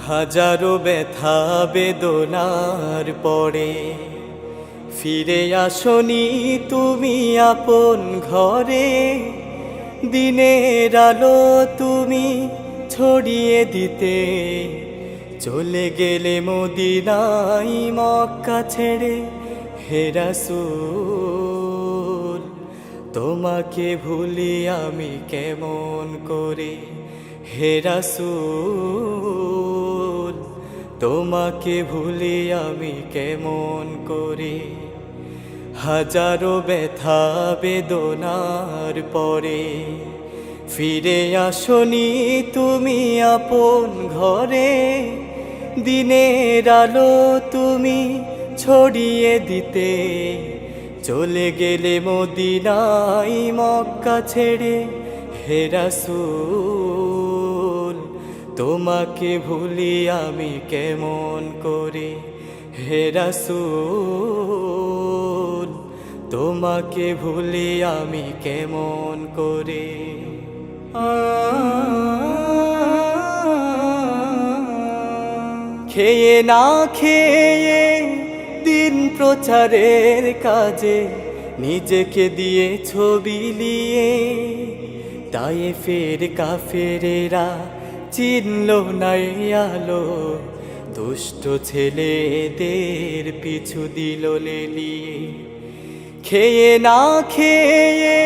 হাজারো ব্যথা বেদনার পরে ফিরে আসনি তুমি আপন ঘরে। দিনের আলো তুমি ছড়িয়ে দিতে চলে গেলে মদিনায় মক্কা ছেড়ে। হে রাসূল তোমাকে ভুলি আমি কেমন করে। হে রাসূল তোমাকে ভুলি আমি কেমন করে। হাজারো ব্যথা বেদনার পরে ফিরে আসনি তুমি আপন ঘরে। দিনের আলো তুমি ছড়িয়ে দিতে চলে গেলে মদিনায় মক্কা ছেড়ে। হে রাসূল তোমাকে ভুলি আমি কেমন করে। হে রাসূল তোমাকে ভুলি আমি কেমন করে। খেয়ে না খেয়ে দিন প্রচারের কাজে নিজেকে দিয়ে ছবি লিয়ে তায়েফের কাফেরেরা চিনল না আলো। দুষ্ট ছেলেদের পিছু দিল লেলিয়ে। খেয়ে না খেয়ে